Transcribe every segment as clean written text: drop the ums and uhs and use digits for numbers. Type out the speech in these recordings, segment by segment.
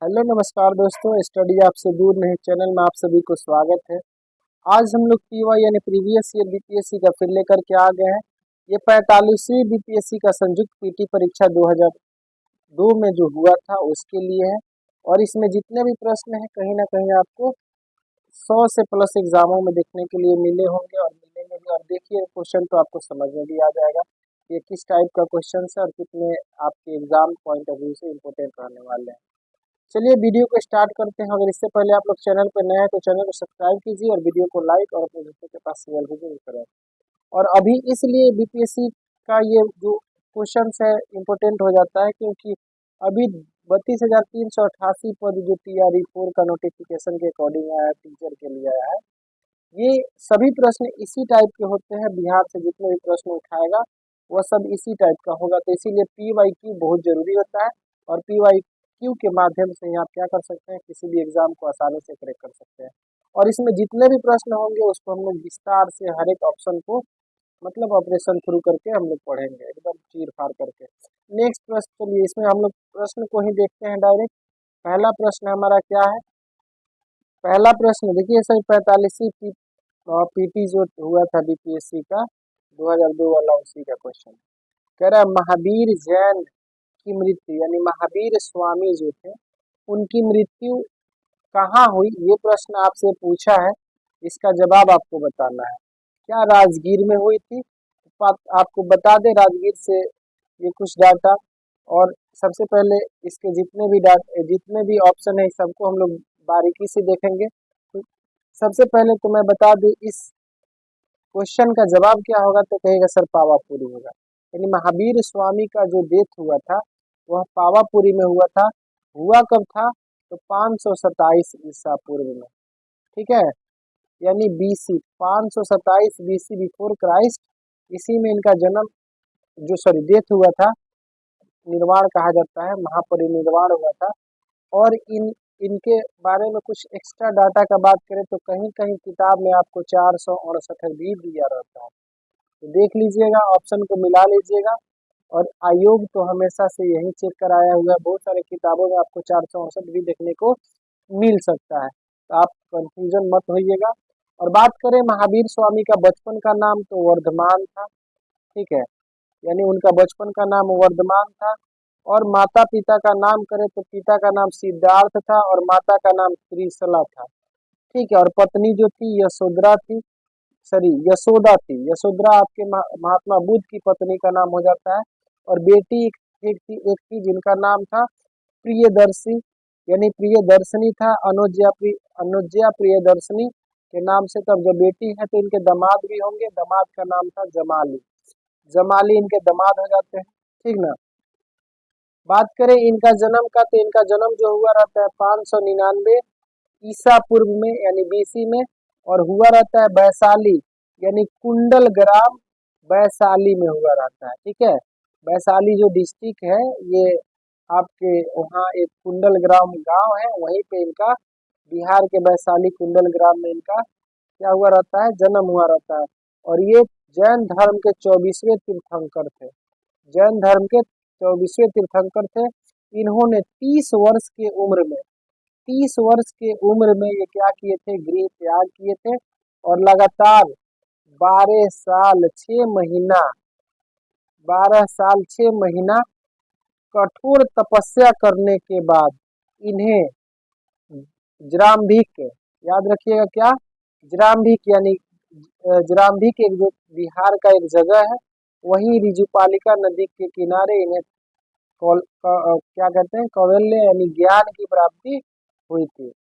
Hello नमस्कार दोस्तों, study आपसे दूर नहीं चैनल में आप सभी को स्वागत है। आज हम लोग पीवाई यानी प्रीवियस ईयर बीपीएससी का फिर लेकर के आ गए हैं। ये 45वीं बीपीएससी का संयुक्त पीटी परीक्षा 2002 में जो हुआ था उसके लिए है। और इसमें जितने भी प्रश्न हैं कहीं ना कहीं आपको 100 से प्लस एग्जामों में देखने के लिए मिले होंगे और मिलेंगे भी। और देखिए क्वेश्चन तो आपको समझ में भी आ जाएगा ये किस टाइप का क्वेश्चन है और कितने आपके एग्जाम पॉइंट ऑफ व्यू से इम्पोर्टेंट रहने वाले हैं। चलिए वीडियो को स्टार्ट करते हैं। अगर इससे पहले आप लोग चैनल पर नए हैं तो चैनल को सब्सक्राइब कीजिए और वीडियो को लाइक और अपने दोस्तों के पास शेयर भी जरूर करें। और अभी इसलिए बीपीएससी का ये जो क्वेश्चन है इम्पोर्टेंट हो जाता है क्योंकि अभी 32,388 पद जो TRE 4 का नोटिफिकेशन के अकॉर्डिंग आया है, टीचर के लिए आया है। ये सभी प्रश्न इसी टाइप के होते हैं। बिहार से जितने भी प्रश्न उठाएगा वह सब इसी टाइप का होगा, तो इसीलिए PYQ बहुत जरूरी होता है। और PYQ के माध्यम से आप क्या कर सकते हैं, किसी भी एग्जाम को आसानी से क्रैक कर सकते हैं। और इसमें जितने भी प्रश्न होंगे उसको हम लोग विस्तार से हर एक ऑप्शन को मतलब ऑपरेशन थ्रू करके हम लोग पढ़ेंगे एकदम चीर फाड़ करके। नेक्स्ट प्रश्न, चलिए इसमें हम लोग प्रश्न को ही देखते हैं डायरेक्ट। पहला प्रश्न हमारा क्या है? पहला प्रश्न देखिए सर, 45वीं पीटी जो हुआ था बीपीएससी का 2002 वाला, उसी का क्वेश्चन कह रहा है महावीर जैन की मृत्यु यानी महावीर स्वामी जो थे उनकी मृत्यु कहाँ हुई, ये प्रश्न आपसे पूछा है। इसका जवाब आपको बताना है। क्या राजगीर में हुई थी? आपको बता दें राजगीर से ये कुछ डाटा। और सबसे पहले इसके जितने भी ऑप्शन है सबको हम लोग बारीकी से देखेंगे। तो सबसे पहले तो मैं बता दूं इस क्वेश्चन का जवाब क्या होगा, तो कहेगा सर पावापुरी होगा। यानी महावीर स्वामी का जो डेथ हुआ था वह पावापुरी में हुआ था। हुआ कब था? तो 527 ईसा पूर्व में। ठीक है, यानी BC 527 BC बिफोर क्राइस्ट। इसी में इनका जन्म जो सॉरी डेथ हुआ था, निर्वाण कहा जाता है, महापरिनिर्वाण हुआ था। और इनके बारे में कुछ एक्स्ट्रा डाटा का बात करें तो कहीं कहीं किताब में आपको 468 भी दिया रहता है, तो देख लीजिएगा, ऑप्शन को मिला लीजिएगा। और आयोग तो हमेशा से यही चेक कराया हुआ है, बहुत सारे किताबों में आपको 468 भी देखने को मिल सकता है, तो आप कंफ्यूजन मत होइएगा। और बात करें महावीर स्वामी का बचपन का नाम, तो वर्धमान था। ठीक है, यानी उनका बचपन का नाम वर्धमान था। और माता पिता का नाम करें तो पिता का नाम सिद्धार्थ था और माता का नाम त्रिशला था। ठीक है, और पत्नी जो थी यशोधरा थी, सॉरी यशोदा थी। यशोधरा आपके महात्मा बुद्ध की पत्नी का नाम हो जाता है। और बेटी एक थी जिनका नाम था प्रियदर्शी, यानी प्रियदर्शनी था। अनुज्ञा प्रियदर्शनी के नाम से, तब जब बेटी है तो इनके दामाद भी होंगे, दामाद का नाम था जमाली। जमाली इनके दामाद हो जाते हैं। ठीक ना। बात करें इनका जन्म का, तो इनका जन्म जो हुआ रहता है 599 ईसा पूर्व में यानी BC में। और हुआ रहता है वैशाली यानी कुंडल ग्राम वैशाली में हुआ रहता है। ठीक है, वैशाली जो डिस्ट्रिक्ट है ये आपके वहाँ एक कुंडल ग्राम गांव है, वहीं पे इनका बिहार के वैशाली कुंडल ग्राम में इनका क्या हुआ रहता है, जन्म हुआ रहता है। और ये जैन धर्म के 24वें तीर्थंकर थे। जैन धर्म के 24वें तीर्थंकर थे। इन्होंने 30 वर्ष के उम्र में ये क्या किए थे, गृह त्याग किए थे। और लगातार 12 साल 6 महीना 12 साल 6 महीना कठोर तपस्या करने के बाद इन्हें जराम्भिक, याद रखिएगा क्या, जराम्भिक यानी जराम्भिक एक जो बिहार का एक जगह है, वहीं रिजुपालिका नदी के किनारे इन्हें क्या कहते हैं, कौशल्य यानी ज्ञान की प्राप्ति हुई थी।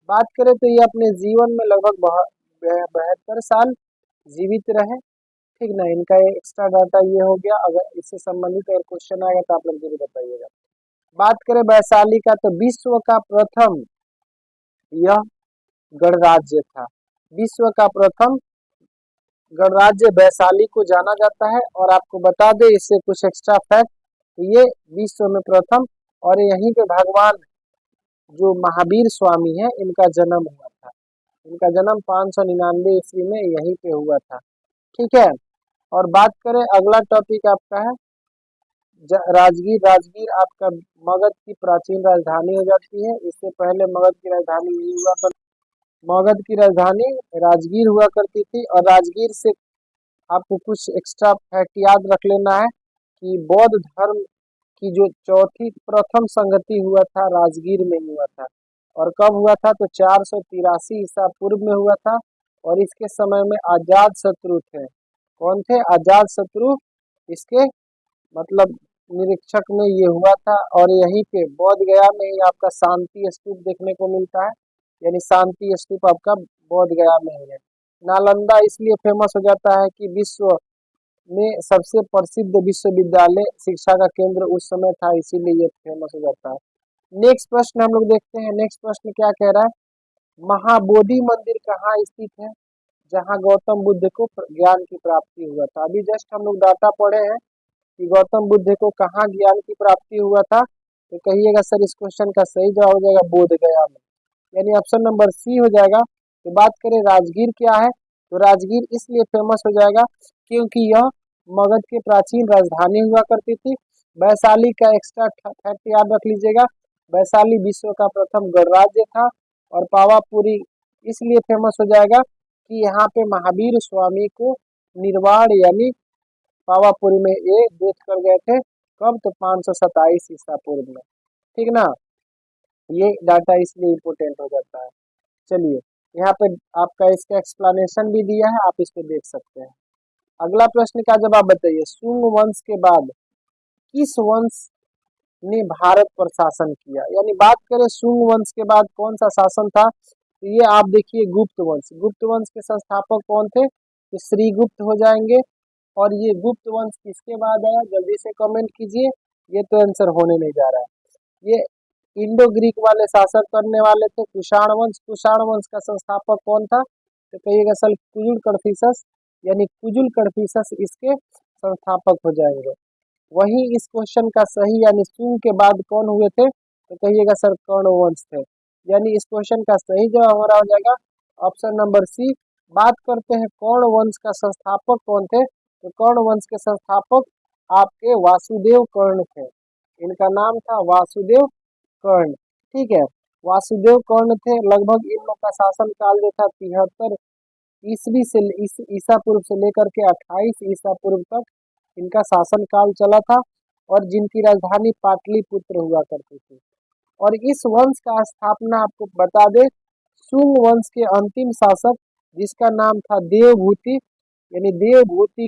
बात करें तो ये अपने जीवन में लगभग 72 साल जीवित रहे। ठीक ना, इनका एक्स्ट्रा डाटा ये हो गया। अगर इससे संबंधित अगर क्वेश्चन आएगा तो आप लोग जरूर बताइएगा। बात करें वैशाली का, तो विश्व का प्रथम यह गणराज्य था। विश्व का प्रथम गणराज्य वैशाली को जाना जाता है। और आपको बता दें इससे कुछ एक्स्ट्रा फैक्ट, तो ये विश्व में प्रथम, और यहीं पे भगवान जो महावीर स्वामी है इनका जन्म हुआ था। इनका जन्म 599 ईस्वी में यहीं पे हुआ था। ठीक है, और बात करें अगला टॉपिक आपका है राजगीर, राजगीर आपका मगध की प्राचीन राजधानी हो जाती है। इससे पहले मगध की राजधानी यही हुआ कर, मगध की राजधानी राजगीर हुआ करती थी। और राजगीर से आपको कुछ एक्स्ट्रा फैक्ट याद रख लेना है कि बौद्ध धर्म की जो चौथी प्रथम संगति हुआ था राजगीर में हुआ था। और कब हुआ था? तो 483 ईसा पूर्व में हुआ था। और इसके समय में अजात शत्रु थे। कौन थे? अजात शत्रु इसके मतलब निरीक्षक में ये हुआ था। और यहीं पे बोध गया में ही आपका शांति स्तूप देखने को मिलता है, यानी शांति स्तूप आपका बोध गया में ही है। नालंदा इसलिए फेमस हो जाता है कि विश्व में सबसे प्रसिद्ध विश्वविद्यालय शिक्षा का केंद्र उस समय था, इसीलिए ये फेमस हो जाता है। नेक्स्ट प्रश्न हम लोग देखते हैं। नेक्स्ट प्रश्न क्या कह रहा है? महाबोधि मंदिर कहाँ स्थित है जहाँ गौतम बुद्ध को ज्ञान की प्राप्ति हुआ था? अभी जस्ट हम लोग डाटा पढ़े हैं कि गौतम बुद्ध को कहाँ ज्ञान की प्राप्ति हुआ था। तो कहिएगा सर इस क्वेश्चन का सही जवाब हो जाएगा बोध गया में, यानी ऑप्शन नंबर सी हो जाएगा। तो बात करें राजगीर क्या है, तो राजगीर इसलिए फेमस हो जाएगा क्योंकि यह मगध की प्राचीन राजधानी हुआ करती थी। वैशाली का एक्स्ट्रा फैक्ट याद रख लीजिएगा, वैशाली विश्व का प्रथम गणराज्य था। और पावापुरी इसलिए फेमस हो जाएगा कि यहाँ पे महावीर स्वामी को निर्वाण यानी पावापुरी में ये डेथ कर गए थे। कब? तो 527 ईसा पूर्व में। ठीक ना, ये डाटा इसलिए इम्पोर्टेंट हो जाता है। चलिए यहाँ पे आपका इसका एक्सप्लेनेशन भी दिया है, आप इसको देख सकते हैं। अगला प्रश्न का जवाब बताइए। सुंग वंश के बाद किस वंश ने भारत पर शासन किया? यानी बात करें सुंग वंश के बाद कौन सा शासन था, तो ये आप देखिए गुप्त वंश। गुप्त वंश के संस्थापक कौन थे? तो श्रीगुप्त हो जाएंगे। और ये गुप्त वंश किसके बाद आया? जल्दी से कमेंट कीजिए, ये तो आंसर होने नहीं जा रहा है। ये इंडो ग्रीक वाले शासक करने वाले थे, कुषाण वंश। कुषाण वंश का संस्थापक कौन था? तो कहिएगा सर कुजुल कडफिसस, यानी कुजुल कडफिसस इसके संस्थापक हो जाएंगे। वही इस क्वेश्चन का सही यानी सुंग के बाद कौन हुए थे? तो कहिएगा सर कर्ण वंश थे। यानी इस क्वेश्चन का सही जवाब हमारा हो जाएगा ऑप्शन नंबर सी। बात करते हैं कर्ण वंश का संस्थापक कौन थे, तो कर्ण वंश के संस्थापक आपके वासुदेव कर्ण थे। इनका नाम था वासुदेव कर्ण। ठीक है, वासुदेव कर्ण थे। लगभग इन लोग का शासन काल जो था 73 ईस्वी से ईसा पूर्व से लेकर के 28 ईसा पूर्व तक इनका शासन काल चला था। और जिनकी राजधानी पाटलिपुत्र हुआ करती थी। और इस वंश का स्थापना आपको बता दे, सुंग वंश के अंतिम शासक जिसका नाम था देवभूति, यानी देवभूति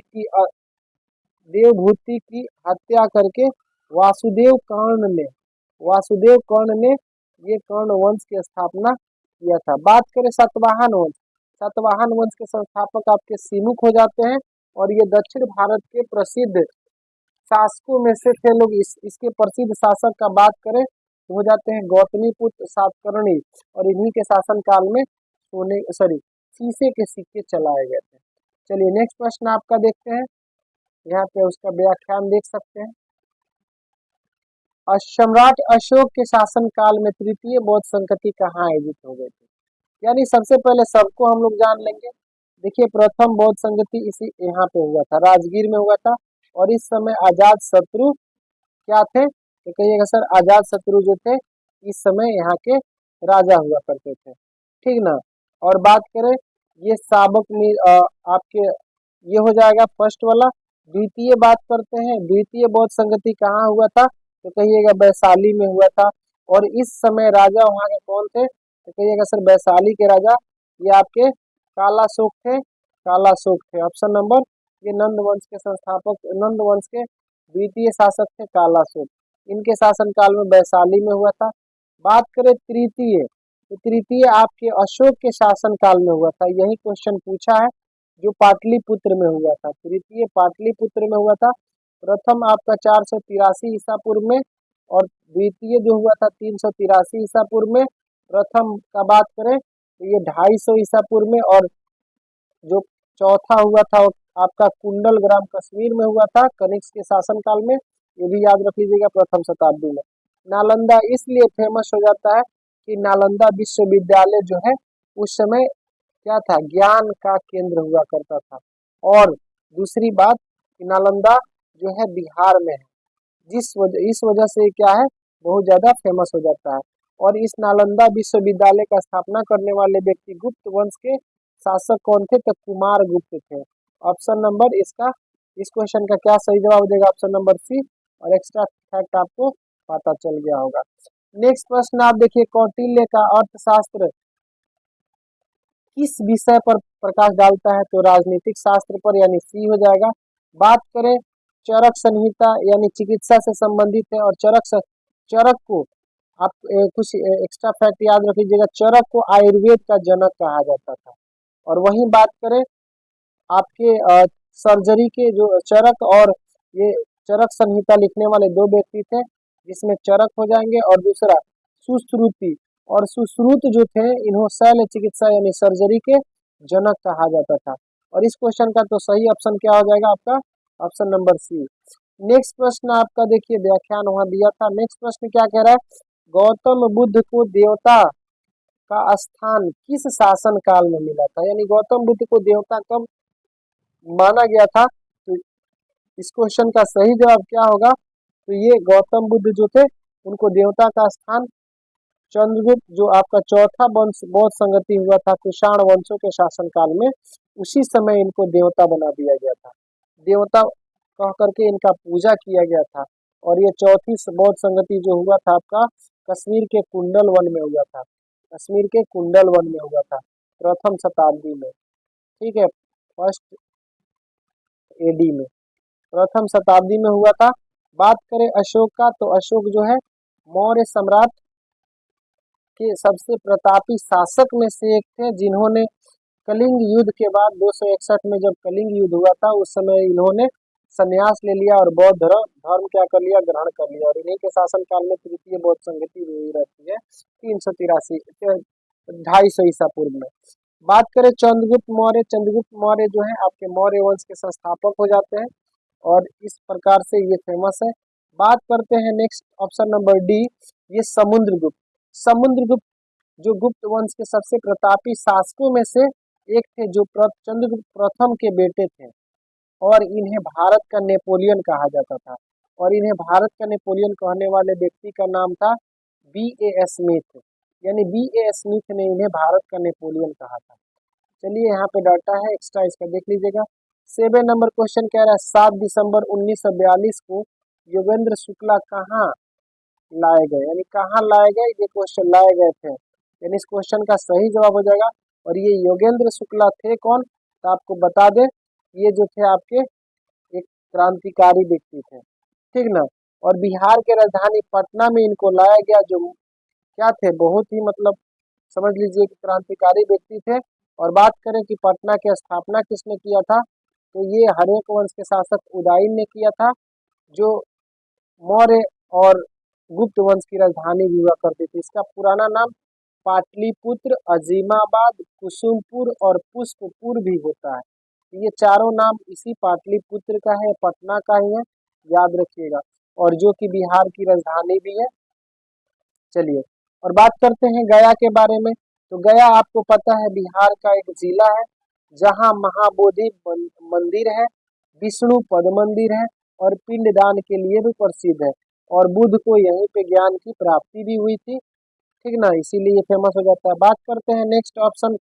की हत्या करके वासुदेव कर्ण ने ये कर्ण वंश की स्थापना किया था। बात करें सातवाहन वंश, सातवाहन वंश के संस्थापक आपके सिमुख हो जाते हैं। और ये दक्षिण भारत के प्रसिद्ध शासकों में से थे लोग। इसके प्रसिद्ध शासक का बात करें तो हो जाते हैं गौतमीपुत्र सातकर्णी। और इन्हीं के शासन काल में शीशे के सिक्के चलाए गए थे। चलिए नेक्स्ट प्रश्न आपका देखते हैं, यहाँ पे उसका व्याख्यान देख सकते हैं। सम्राट अशोक के शासन काल में तृतीय बौद्ध संगति कहाँ आयोजित हो गई थी? यानी सबसे पहले सबको हम लोग जान लेंगे। देखिए प्रथम बौद्ध संगति इसी यहाँ पे हुआ था, राजगीर में हुआ था। और इस समय अजात शत्रु क्या थे? तो कहिएगा सर अजात शत्रु जो थे इस समय यहाँ के राजा हुआ करते थे। ठीक ना। और बात करें ये साबक में आपके ये हो जाएगा फर्स्ट वाला। द्वितीय बात करते हैं, द्वितीय बौद्ध संगति कहाँ हुआ था? तो कहिएगा वैशाली में हुआ था। और इस समय राजा वहाँ के कौन थे? तो कहिएगा सर वैशाली के राजा ये आपके कालाशोक थे। कालाशोक थे ऑप्शन नंबर। ये नंद वंश के संस्थापक, नंद वंश के द्वितीय शासक थे कालाशोक। इनके शासन काल में वैशाली में हुआ था। बात करें तृतीय, तो तृतीय आपके अशोक के शासन काल में हुआ था। यही क्वेश्चन पूछा है जो पाटलिपुत्र में हुआ था। तृतीय पाटलिपुत्र में हुआ था। प्रथम आपका 483 ईसा पूर्व में और द्वितीय जो हुआ था 383 ईसा पूर्व में। प्रथम का बात करें तो ये 250 ईसा पूर्व में। और जो चौथा हुआ था आपका कुंडल ग्राम कश्मीर में हुआ था कनिष्क के शासन काल में। ये भी याद रख लीजिएगा प्रथम शताब्दी में। नालंदा इसलिए फेमस हो जाता है कि नालंदा विश्वविद्यालय जो है उस समय क्या था? ज्ञान का केंद्र हुआ करता था। और दूसरी बात कि नालंदा जो है बिहार में है। इस वजह से क्या है, बहुत ज्यादा फेमस हो जाता है। और इस नालंदा विश्वविद्यालय का स्थापना करने वाले व्यक्ति गुप्त वंश के शासक कौन थे, तो कुमार गुप्त थे। ऑप्शन नंबर इसका, इस क्वेश्चन का क्या सही जवाब देगा, ऑप्शन नंबर सी। और एक्स्ट्रा फैक्ट आपको पता चल गया होगा। नेक्स्ट प्रश्न आप देखिए, कौटिल्य का अर्थशास्त्र किस विषय पर प्रकाश डालता है, तो राजनीतिक शास्त्र पर, यानी सी हो जाएगा। बात करें चरक संहिता, यानी चिकित्सा से संबंधित है। और चरक को आप कुछ एक्स्ट्रा फैक्ट याद रख लीजिएगा, चरक को आयुर्वेद का जनक कहा जाता था। और वहीं बात करें आपके सर्जरी के, जो चरक और ये चरक संहिता लिखने वाले दो व्यक्ति थे, जिसमें चरक हो जाएंगे और दूसरा सुश्रुति। और सुश्रुत जो थे, इन्हों शल्य चिकित्सा यानी सर्जरी के जनक कहा जाता था। और इस क्वेश्चन का तो सही ऑप्शन क्या हो जाएगा आपका, ऑप्शन नंबर सी। नेक्स्ट प्रश्न आपका देखिए, व्याख्यान वहां दिया था। नेक्स्ट प्रश्न क्या कह रहा है, गौतम बुद्ध को देवता का स्थान किस शासन काल में मिला था, यानी गौतम बुद्ध को देवता कब माना गया था। तो इस क्वेश्चन का सही जवाब क्या होगा, तो ये गौतम बुद्ध जो थे, उनको देवता का स्थान चंद्रगुप्त, जो आपका चौथा वंश बौद्ध संगति हुआ था कुषाण वंशों के शासनकाल में, उसी समय इनको देवता बना दिया गया था। देवता कह करके इनका पूजा किया गया था। और ये चौथी बौद्ध संगति जो हुआ था आपका कश्मीर के कुंडल वन में हुआ था। कश्मीर के कुंडल वन में हुआ था प्रथम शताब्दी में, ठीक है, फर्स्ट एडी में, प्रथम शताब्दी में हुआ था। बात करें अशोक का, तो अशोक जो है मौर्य सम्राट के सबसे प्रतापी शासक में से एक थे, जिन्होंने कलिंग युद्ध के बाद 261 में जब कलिंग युद्ध हुआ था, उस समय इन्होंने संन्यास ले लिया और बौद्ध धर्म क्या कर लिया, ग्रहण कर लिया। और इन्हीं के शासन काल में तृतीय बौद्ध संगति हुई रहती है 383 250 ईसा पूर्व में। बात करें चंद्रगुप्त मौर्य, चंद्रगुप्त मौर्य जो है आपके मौर्य वंश के संस्थापक हो जाते हैं और इस प्रकार से ये फेमस है। बात करते हैं नेक्स्ट ऑप्शन नंबर डी, ये समुद्रगुप्त। समुद्रगुप्त जो गुप्त वंश के सबसे प्रतापी शासकों में से एक थे, जो चंद्रगुप्त प्रथम के बेटे थे। और इन्हें भारत का नेपोलियन कहा जाता था। और इन्हें भारत का नेपोलियन कहने वाले व्यक्ति का नाम था B.A. स्मिथ, यानी B.A. स्मिथ ने इन्हें भारत का नेपोलियन कहा था। चलिए यहाँ पे डाटा है एक्स्ट्रा, इसका देख लीजिएगा। 7 नंबर क्वेश्चन कह रहा है 7 दिसंबर 1942 को योगेंद्र शुक्ला कहाँ लाए गए, यानी कहाँ लाए गए, ये क्वेश्चन लाए गए थे, यानी इस क्वेश्चन का सही जवाब हो जाएगा। और ये योगेंद्र शुक्ला थे कौन, तो आपको बता दें, ये जो थे आपके एक क्रांतिकारी व्यक्ति थे, ठीक ना। और बिहार के राजधानी पटना में इनको लाया गया, जो क्या थे, बहुत ही मतलब समझ लीजिए कि क्रांतिकारी व्यक्ति थे। और बात करें कि पटना की स्थापना किसने किया था, तो ये हर्यक वंश के शासक उदयन ने किया था, जो मौर्य और गुप्त वंश की राजधानी भी हुआ करती थी। इसका पुराना नाम पाटलिपुत्र, अजीमाबाद, कुसुमपुर और पुष्पपुर भी होता है। ये चारों नाम इसी पाटलिपुत्र का है, पटना का ही है, याद रखिएगा। और जो कि बिहार की राजधानी भी है। चलिए और बात करते हैं गया के बारे में। तो गया आपको पता है बिहार का एक जिला है, जहां महाबोधि मंदिर है, विष्णु पद मंदिर है और पिंडदान के लिए भी प्रसिद्ध है। और बुद्ध को यहीं पे ज्ञान की प्राप्ति भी हुई थी, ठीक ना, इसीलिए फेमस हो जाता है। बात करते हैं नेक्स्ट ऑप्शन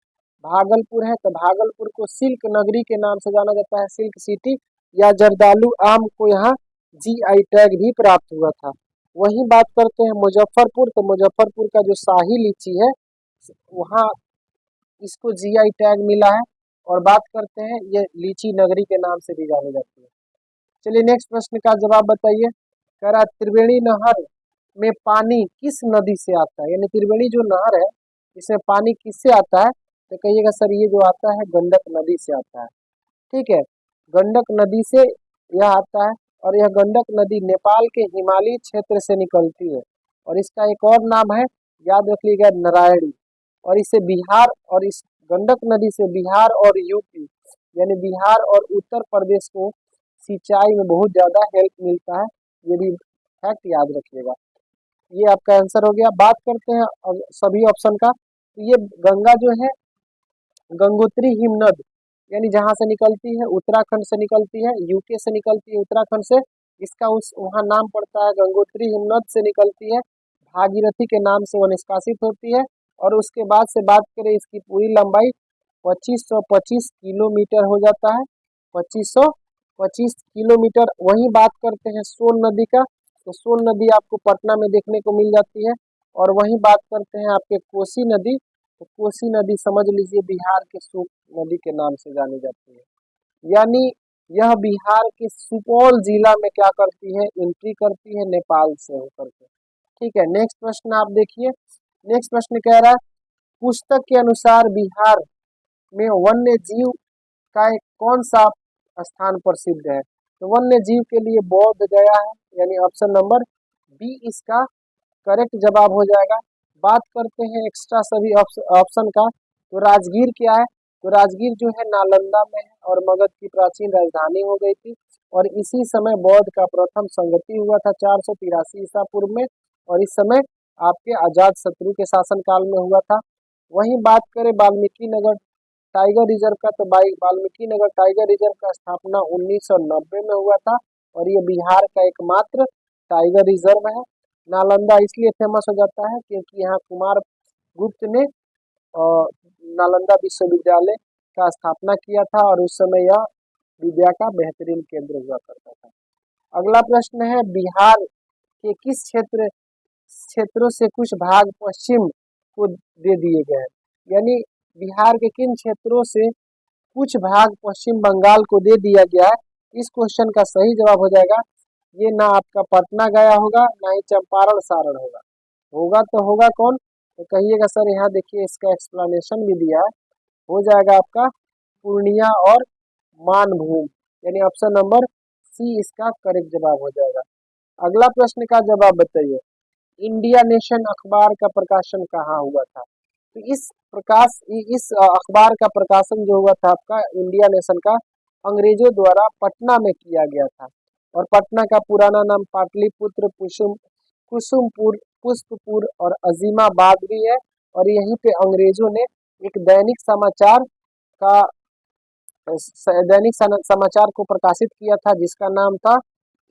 भागलपुर है, तो भागलपुर को सिल्क नगरी के नाम से जाना जाता है, सिल्क सिटी, या जर्दालू आम को यहाँ GI टैग भी प्राप्त हुआ था। वहीं बात करते हैं मुजफ्फरपुर, तो मुजफ्फरपुर का जो शाही लीची है वहाँ इसको GI टैग मिला है। और बात करते हैं ये लीची नगरी के नाम से भी जानी जाती है। चलिए नेक्स्ट प्रश्न का जवाब बताइए। कह रहा त्रिवेणी नहर में पानी किस नदी से आता है, यानी त्रिवेणी जो नहर है इसमें पानी किससे आता है, तो कहिएगा सर ये जो आता है गंडक नदी से आता है, ठीक है, गंडक नदी से यह आता है। और यह गंडक नदी नेपाल के हिमालयी क्षेत्र से निकलती है। और इसका एक और नाम है, याद रख लीजिएगा, नारायणी। और इसे बिहार, और इस गंडक नदी से बिहार और यूपी, यानी बिहार और उत्तर प्रदेश को सिंचाई में बहुत ज्यादा हेल्प मिलता है, ये भी फैक्ट याद रखिएगा। ये आपका आंसर हो गया। बात करते हैं सभी ऑप्शन का। तो ये गंगा जो है गंगोत्री हिमनद, यानी जहां से निकलती है उत्तराखंड से निकलती है, यूके से निकलती है उत्तराखंड से, इसका उस वहाँ नाम पड़ता है। गंगोत्री हिमनद से निकलती है, भागीरथी के नाम से वह निष्कासित होती है। और उसके बाद से बात करें, इसकी पूरी लंबाई 2525 किलोमीटर हो जाता है, 2525 किलोमीटर। वहीं बात करते हैं सोन नदी का, तो सोन नदी आपको पटना में देखने को मिल जाती है। और वहीं बात करते हैं आपके कोसी नदी, तो कोसी नदी समझ लीजिए बिहार के सूप नदी के नाम से जानी जाती है। यानी यह बिहार के सुपौल जिला में क्या करती है, एंट्री करती है नेपाल से होकर के। ठीक है, नेक्स्ट प्रश्न आप देखिए। नेक्स्ट प्रश्न कह रहा है, पुस्तक के अनुसार बिहार में वन्य जीव का एक कौन सा स्थान प्रसिद्ध है? तो वन्य जीव के लिए बोध गया है, यानी ऑप्शन नंबर बी इसका करेक्ट जवाब हो जाएगा। बात करते हैं एक्स्ट्रा सभी ऑप्शन का, तो राजगीर क्या है? तो राजगीर जो है नालंदा में है और मगध की प्राचीन राजधानी हो गई थी। और इसी समय बौद्ध का प्रथम संगति हुआ था 483 ईसा पूर्व में, और इस समय आपके अजात शत्रु के शासन काल में हुआ था। वहीं बात करें वाल्मीकि नगर टाइगर रिजर्व का, तो वाल्मीकि नगर टाइगर रिजर्व का स्थापना 1990 में हुआ था, और ये बिहार का एकमात्र टाइगर रिजर्व है। नालंदा इसलिए फेमस हो जाता है क्योंकि यहाँ कुमार गुप्त ने नालंदा विश्वविद्यालय का स्थापना किया था, और उस समय यह विद्या का बेहतरीन केंद्र हुआ करता था। अगला प्रश्न है, बिहार के किस क्षेत्रों से कुछ भाग पश्चिम को दे दिए गए हैं? यानी बिहार के किन क्षेत्रों से कुछ भाग पश्चिम बंगाल को दे दिया गया है? इस क्वेश्चन का सही जवाब हो जाएगा, ये ना आपका पटना गया होगा, ना ही चंपारण सारण होगा। होगा तो होगा कौन? तो कहिएगा सर, यहाँ देखिए इसका एक्सप्लेनेशन भी दिया है। हो जाएगा आपका पूर्णिया और मानभूम, यानी ऑप्शन नंबर सी इसका करेक्ट जवाब हो जाएगा। अगला प्रश्न का जवाब बताइए, इंडिया नेशन अखबार का प्रकाशन कहाँ हुआ था? तो इस अखबार का प्रकाशन जो हुआ था आपका इंडिया नेशन का, अंग्रेजों द्वारा पटना में किया गया था। और पटना का पुराना नाम पाटलिपुत्र, कुसुमपुर, पुष्पपुर और अजीमाबाद भी है। और यहीं पे अंग्रेजों ने एक दैनिक समाचार को प्रकाशित किया था, जिसका नाम था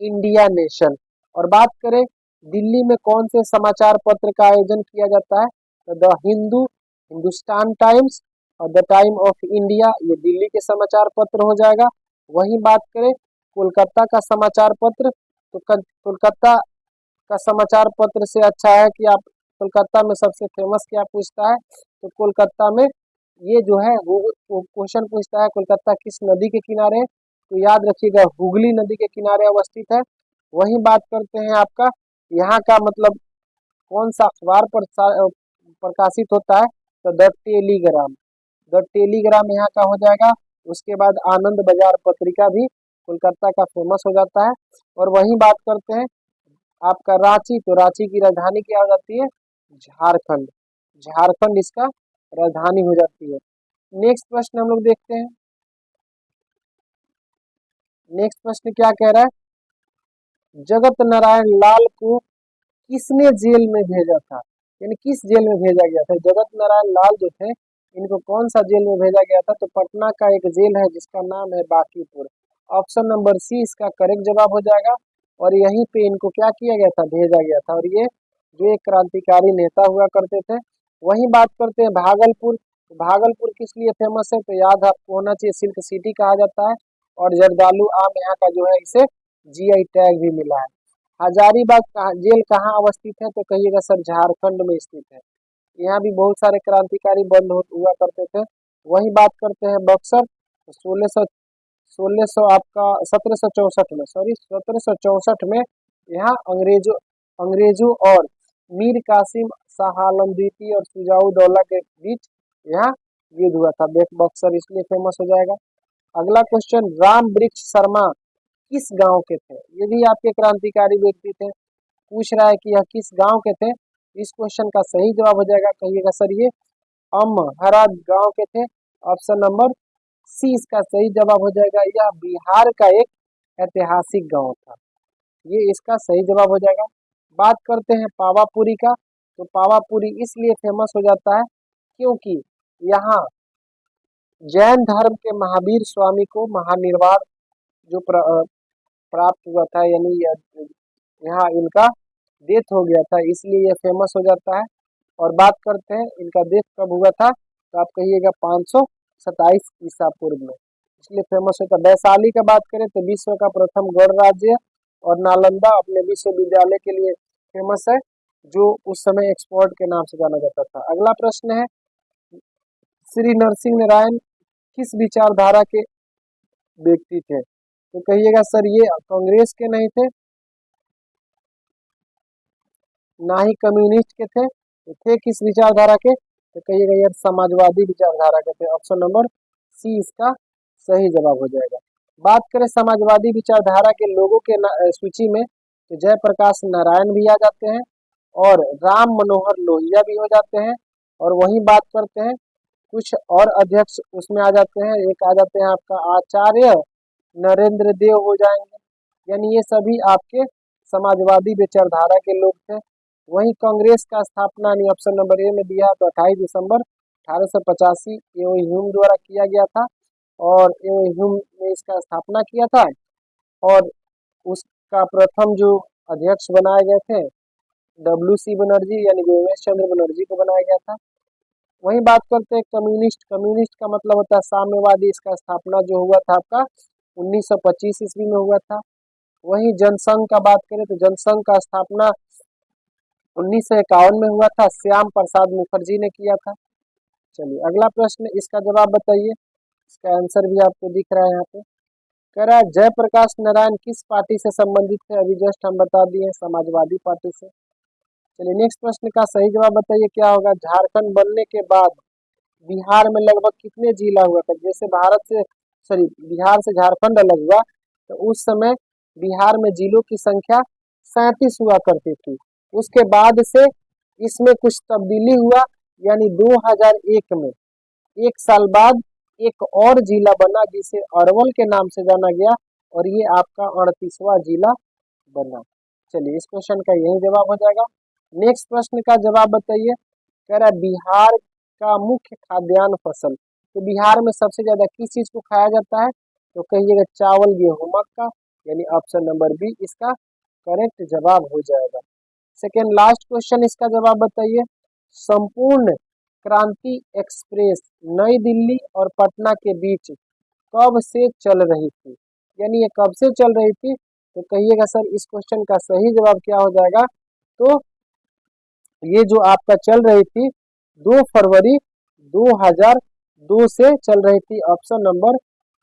इंडिया नेशन। और बात करें दिल्ली में कौन से समाचार पत्र का आयोजन किया जाता है, तो द हिंदू, हिंदुस्तान टाइम्स और द टाइम ऑफ इंडिया, ये दिल्ली के समाचार पत्र हो जाएगा। वहीं बात करें कोलकाता का समाचार पत्र, तो कोलकाता का समाचार पत्र से अच्छा है कि आप कोलकाता में सबसे फेमस क्या पूछता है, तो कोलकाता में ये जो है वो क्वेश्चन पूछता है कोलकाता किस नदी के किनारे है, तो याद रखिएगा हुगली नदी के किनारे अवस्थित है। वहीं बात करते हैं आपका यहाँ का मतलब कौन सा अखबार पर प्रकाशित होता है, तो द टेलीग्राम, द टेलीग्राम यहाँ का हो जाएगा। उसके बाद आनंद बाजार पत्रिका भी कोलकाता का फेमस हो जाता है। और वहीं बात करते हैं आपका रांची, तो रांची की राजधानी क्या हो जाती है, झारखंड, झारखंड इसका राजधानी हो जाती है। नेक्स्ट प्रश्न हम लोग देखते हैं। नेक्स्ट प्रश्न क्या कह रहा है, जगत नारायण लाल को किसने जेल में भेजा था? यानी किस जेल में भेजा गया था? जगत नारायण लाल जो थे, इनको कौन सा जेल में भेजा गया था? तो पटना का एक जेल है जिसका नाम है बांकीपुर। ऑप्शन नंबर सी इसका करेक्ट जवाब हो जाएगा। और यहीं पे इनको क्या किया गया था, भेजा गया था। और ये जो एक क्रांतिकारी नेता हुआ करते थे। वहीं बात करते हैं भागलपुर, भागलपुर किस लिए फेमस है, तो याद आपको होना चाहिए सिल्क सिटी कहा जाता है। और जर्दालू आम यहाँ का जो है इसे जीआई टैग भी मिला है। हजारीबाग जेल कहाँ अवस्थित है, तो कहिएगा सर झारखंड में स्थित है। यहाँ भी बहुत सारे क्रांतिकारी बंद हुआ करते थे। वही बात करते हैं बक्सर, तो 1600 आपका 1764 में, सॉरी 1764 में यहाँ अंग्रेजों और मीर कासिम शाह आलम द्वितीय और शुजाउद्दौला के बीच यहाँ युद्ध हुआ था। बक्सर इसलिए फेमस हो जाएगा। अगला क्वेश्चन, राम वृक्ष शर्मा किस गांव के थे? ये भी आपके क्रांतिकारी व्यक्ति थे। पूछ रहा है कि यह किस गांव के थे। इस क्वेश्चन का सही जवाब हो जाएगा, कहिएगा सर ये अमहरा गांव के थे। ऑप्शन नंबर सी इसका सही जवाब हो जाएगा। यह बिहार का एक ऐतिहासिक गांव था, ये इसका सही जवाब हो जाएगा। बात करते हैं पावापुरी का, तो पावापुरी इसलिए फेमस हो जाता है क्योंकि यहाँ जैन धर्म के महावीर स्वामी को महानिर्वाण जो प्राप्त हुआ था, यानी यहाँ इनका डेथ हो गया था, इसलिए ये फेमस हो जाता है। और बात करते हैं इनका डेथ कब हुआ था, तो आप कहिएगा 527 ईसा पूर्व में, इसलिए फेमस होता है। वैशाली का बात करें तो विश्व का प्रथम गणराज्य, और नालंदा अपने विश्वविद्यालय के लिए फेमस है, जो उस समय एक्सपोर्ट के नाम से जाना जाता था। अगला प्रश्न है, श्री नरसिंह नारायण किस विचारधारा के व्यक्ति थे, तो कहिएगा सर ये कांग्रेस के नहीं थे, ना ही कम्युनिस्ट के थे, तो थे किस विचारधारा के, तो कहिएगा यार समाजवादी विचारधारा के थे। ऑप्शन नंबर सी इसका सही जवाब हो जाएगा। बात करें समाजवादी विचारधारा के लोगों के सूची में, तो जयप्रकाश नारायण भी आ जाते हैं, और राम मनोहर लोहिया भी हो जाते हैं। और वहीं बात करते हैं कुछ और अध्यक्ष उसमें आ जाते हैं, एक आ जाते हैं आपका आचार्य नरेंद्र देव हो जाएंगे, यानी ये सभी आपके समाजवादी विचारधारा के लोग थे। वहीं कांग्रेस का स्थापना यानी ऑप्शन नंबर ए में दिया है, तो 28 दिसंबर 1885 एओ ह्यूम द्वारा किया गया था, और एओ ह्यूम ने इसका स्थापना किया था, और उसका प्रथम जो अध्यक्ष बनाए गए थे WC बनर्जी, यानी उमेश चंद्र बनर्जी को बनाया गया था। वहीं बात करते हैं कम्युनिस्ट, कम्युनिस्ट का मतलब होता है साम्यवादी, इसका स्थापना जो हुआ था आपका 1925 ईस्वी में हुआ था। वहीं जनसंघ का बात करें तो जनसंघ का स्थापना 1951 में हुआ था, श्याम प्रसाद मुखर्जी ने किया था। चलिए अगला प्रश्न, इसका जवाब बताइए, इसका आंसर भी आपको दिख रहा है यहाँ पे। कह रहा है जयप्रकाश नारायण किस पार्टी से संबंधित थे, अभी जस्ट हम बता दिए समाजवादी पार्टी से। चलिए नेक्स्ट प्रश्न का सही जवाब बताइए क्या होगा। झारखंड बनने के बाद बिहार में लगभग कितने जिला हुआ था, जैसे बिहार से झारखंड अलग हुआ, तो उस समय बिहार में जिलों की संख्या 37 हुआ करती थी। उसके बाद से इसमें कुछ तब्दीली हुआ, यानी 2001 में, एक साल बाद एक और जिला बना जिसे अरवल के नाम से जाना गया, और ये आपका 38वां जिला बना। चलिए इस क्वेश्चन का यही जवाब हो जाएगा। नेक्स्ट प्रश्न का जवाब बताइए। कह रहा है बिहार का मुख्य खाद्यान्न फसल, तो बिहार में सबसे ज्यादा किस चीज को खाया जाता है, तो कहिएगा चावल गेहूं मक्का, यानी ऑप्शन नंबर बी इसका करेक्ट जवाब हो जाएगा। सेकेंड लास्ट क्वेश्चन, इसका जवाब बताइए। संपूर्ण क्रांति एक्सप्रेस नई दिल्ली और पटना के बीच कब से चल रही थी, यानी ये कब से चल रही थी, तो कहिएगा सर इस क्वेश्चन का सही जवाब क्या हो जाएगा, तो ये जो आपका चल रही थी 2 फरवरी 2002 से चल रही थी। ऑप्शन नंबर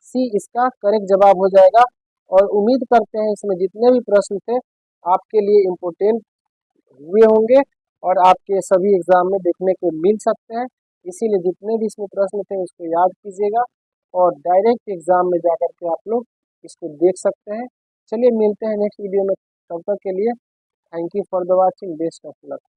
सी इसका करेक्ट जवाब हो जाएगा। और उम्मीद करते हैं इसमें जितने भी प्रश्न थे आपके लिए इम्पोर्टेंट हुए होंगे, और आपके सभी एग्जाम में देखने को मिल सकते हैं, इसीलिए जितने भी इसमें प्रश्न थे उसको याद कीजिएगा, और डायरेक्ट एग्जाम में जाकर के आप लोग इसको देख सकते हैं। चलिए मिलते हैं नेक्स्ट वीडियो में, तब तक के लिए thank you for the watching, best of luck.